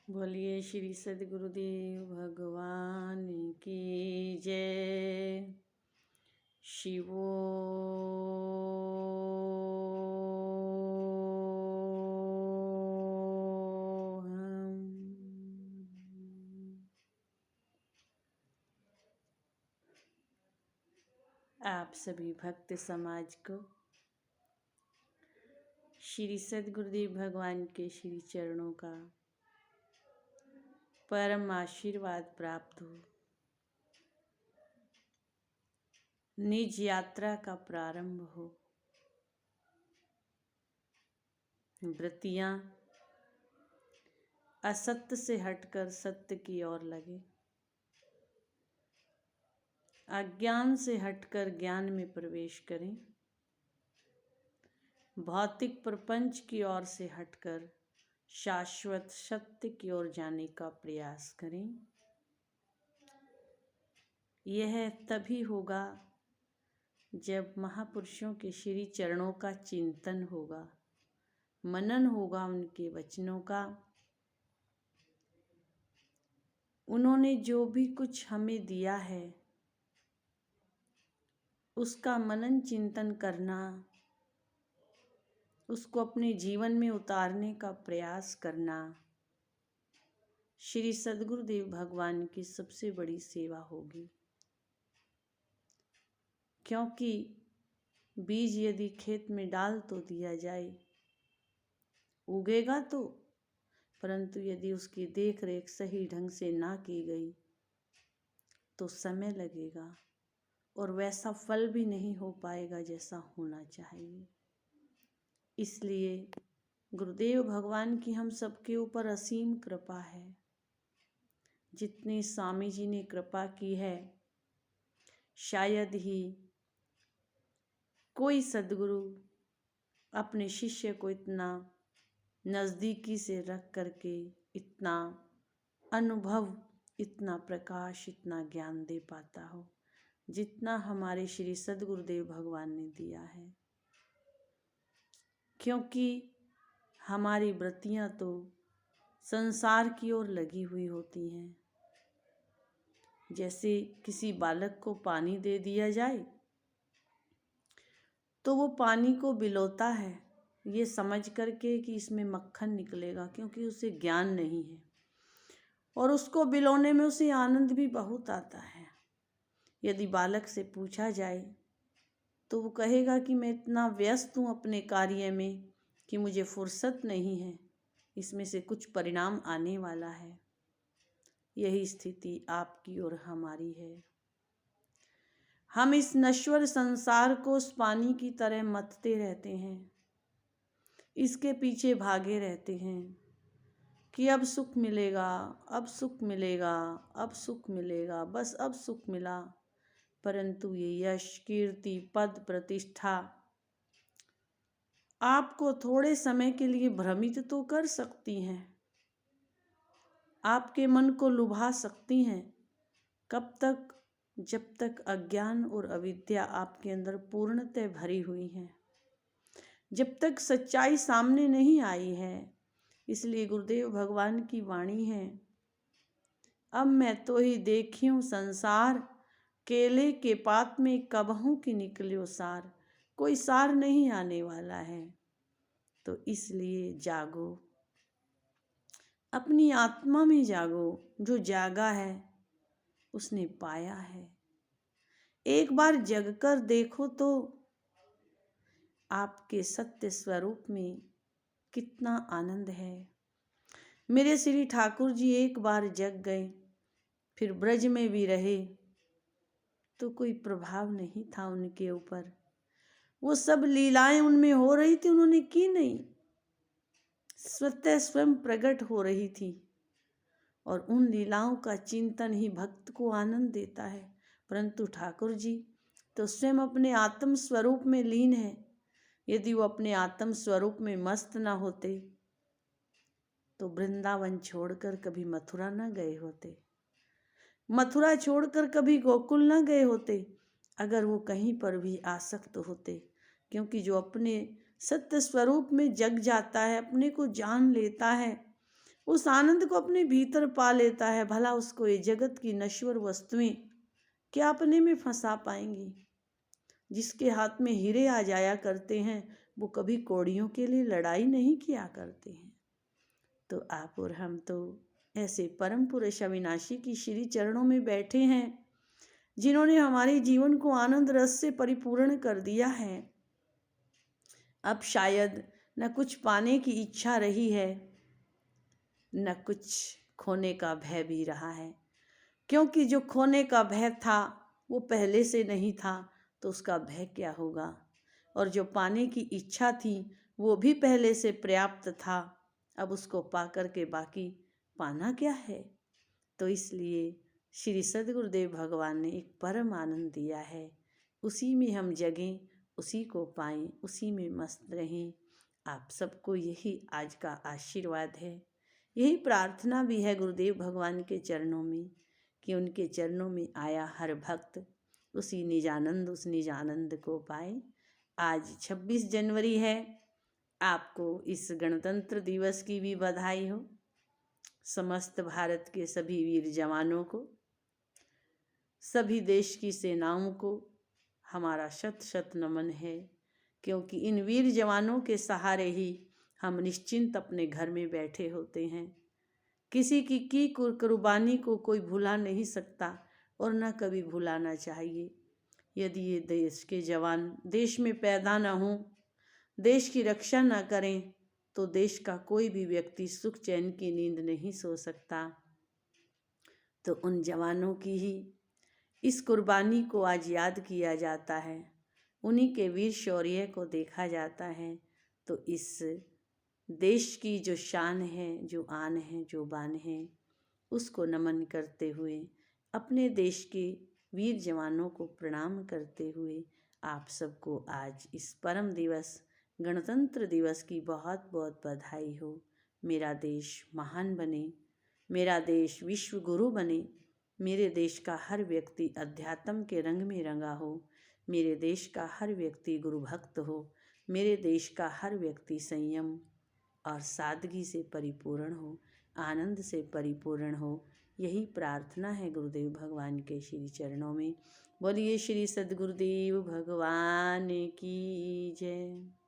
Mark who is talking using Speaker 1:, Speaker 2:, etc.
Speaker 1: बोलिए श्री सद्गुरुदेव भगवान की जय। शिवो आप सभी भक्त समाज को श्री सद्गुरुदेव भगवान के श्री चरणों का परम आशीर्वाद प्राप्त हो। निज यात्रा का प्रारंभ हो। व्रतियां असत्य से हटकर सत्य की ओर लगे, अज्ञान से हटकर ज्ञान में प्रवेश करें, भौतिक प्रपंच की ओर से हटकर शाश्वत सत्य की ओर जाने का प्रयास करें। यह तभी होगा जब महापुरुषों के श्री चरणों का चिंतन होगा, मनन होगा उनके वचनों का। उन्होंने जो भी कुछ हमें दिया है उसका मनन चिंतन करना, उसको अपने जीवन में उतारने का प्रयास करना श्री सद्गुरुदेव भगवान की सबसे बड़ी सेवा होगी। क्योंकि बीज यदि खेत में डाल तो दिया जाए, उगेगा तो, परंतु यदि उसकी देख रेख सही ढंग से ना की गई तो समय लगेगा और वैसा फल भी नहीं हो पाएगा जैसा होना चाहिए। इसलिए गुरुदेव भगवान की हम सबके ऊपर असीम कृपा है। जितनी स्वामी जी ने कृपा की है, शायद ही कोई सद्गुरु अपने शिष्य को इतना नज़दीकी से रख करके इतना अनुभव, इतना प्रकाश, इतना ज्ञान दे पाता हो जितना हमारे श्री सद्गुरुदेव भगवान ने दिया है। क्योंकि हमारी वृत्तियां तो संसार की ओर लगी हुई होती हैं। जैसे किसी बालक को पानी दे दिया जाए तो वो पानी को बिलोता है ये समझ करके कि इसमें मक्खन निकलेगा, क्योंकि उसे ज्ञान नहीं है और उसको बिलोने में उसे आनंद भी बहुत आता है। यदि बालक से पूछा जाए तो वो कहेगा कि मैं इतना व्यस्त हूँ अपने कार्य में कि मुझे फुर्सत नहीं है, इसमें से कुछ परिणाम आने वाला है। यही स्थिति आपकी और हमारी है। हम इस नश्वर संसार को उस पानी की तरह मथते रहते हैं, इसके पीछे भागे रहते हैं कि अब सुख मिलेगा, अब सुख मिलेगा, अब सुख मिलेगा, बस अब सुख मिला। परंतु ये यश, कीर्ति, पद, प्रतिष्ठा आपको थोड़े समय के लिए भ्रमित तो कर सकती हैं, आपके मन को लुभा सकती हैं। कब तक? जब तक अज्ञान और अविद्या आपके अंदर पूर्णतः भरी हुई है, जब तक सच्चाई सामने नहीं आई है। इसलिए गुरुदेव भगवान की वाणी है, अब मैं तो ही देखियूं संसार, केले के पात में कबहू की निकलियो सार। कोई सार नहीं आने वाला है। तो इसलिए जागो, अपनी आत्मा में जागो। जो जागा है उसने पाया है। एक बार जगकर देखो तो आपके सत्य स्वरूप में कितना आनंद है। मेरे श्री ठाकुर जी एक बार जग गए, फिर ब्रज में भी रहे तो कोई प्रभाव नहीं था उनके ऊपर। वो सब लीलाएं उनमें हो रही थी, उन्होंने की नहीं, स्वतः स्वयं प्रकट हो रही थी। और उन लीलाओं का चिंतन ही भक्त को आनंद देता है। परंतु ठाकुर जी तो स्वयं अपने आत्म स्वरूप में लीन है। यदि वो अपने आत्म स्वरूप में मस्त ना होते तो वृंदावन छोड़कर कभी मथुरा न गए होते, मथुरा छोड़कर कभी गोकुल न गए होते, अगर वो कहीं पर भी आसक्त होते। क्योंकि जो अपने सत्य स्वरूप में जग जाता है, अपने को जान लेता है, उस आनंद को अपने भीतर पा लेता है। भला उसको ये जगत की नश्वर वस्तुएं क्या अपने में फंसा पाएंगी। जिसके हाथ में हीरे आ जाया करते हैं वो कभी कौड़ियों के लिए लड़ाई नहीं किया करते हैं। तो आप और हम तो ऐसे परम पुरुष अविनाशी की श्री चरणों में बैठे हैं जिन्होंने हमारे जीवन को आनंद रस से परिपूर्ण कर दिया है। अब शायद न कुछ पाने की इच्छा रही है, न कुछ खोने का भय भी रहा है, क्योंकि जो खोने का भय था वो पहले से नहीं था, तो उसका भय क्या होगा। और जो पाने की इच्छा थी वो भी पहले से पर्याप्त था, अब उसको पा कर के बाकी पाना क्या है। तो इसलिए श्री सद्गुरुदेव भगवान ने एक परम आनंद दिया है, उसी में हम जगें, उसी को पाएं, उसी में मस्त रहें। आप सबको यही आज का आशीर्वाद है, यही प्रार्थना भी है गुरुदेव भगवान के चरणों में कि उनके चरणों में आया हर भक्त उसी निजानंद, उस निजानंद को पाए। आज 26 जनवरी है, आपको इस गणतंत्र दिवस की भी बधाई हो। समस्त भारत के सभी वीर जवानों को, सभी देश की सेनाओं को हमारा शत शत नमन है, क्योंकि इन वीर जवानों के सहारे ही हम निश्चिंत अपने घर में बैठे होते हैं। किसी की कुर्बानी को कोई भुला नहीं सकता और न कभी भुलाना चाहिए। यदि ये देश के जवान देश में पैदा न हों, देश की रक्षा न करें, तो देश का कोई भी व्यक्ति सुख चैन की नींद नहीं सो सकता। तो उन जवानों की ही इस कुर्बानी को आज याद किया जाता है, उन्हीं के वीर शौर्य को देखा जाता है। तो इस देश की जो शान है, जो आन है, जो बान है, उसको नमन करते हुए, अपने देश के वीर जवानों को प्रणाम करते हुए आप सबको आज इस परम दिवस गणतंत्र दिवस की बहुत बहुत बधाई हो। मेरा देश महान बने, मेरा देश विश्व गुरु बने, मेरे देश का हर व्यक्ति अध्यात्म के रंग में रंगा हो, मेरे देश का हर व्यक्ति गुरु भक्त हो, मेरे देश का हर व्यक्ति संयम और सादगी से परिपूर्ण हो, आनंद से परिपूर्ण हो। यही प्रार्थना है गुरुदेव भगवान के श्री चरणों में। बोलिए श्री सद्गुरुदेव भगवान की जय।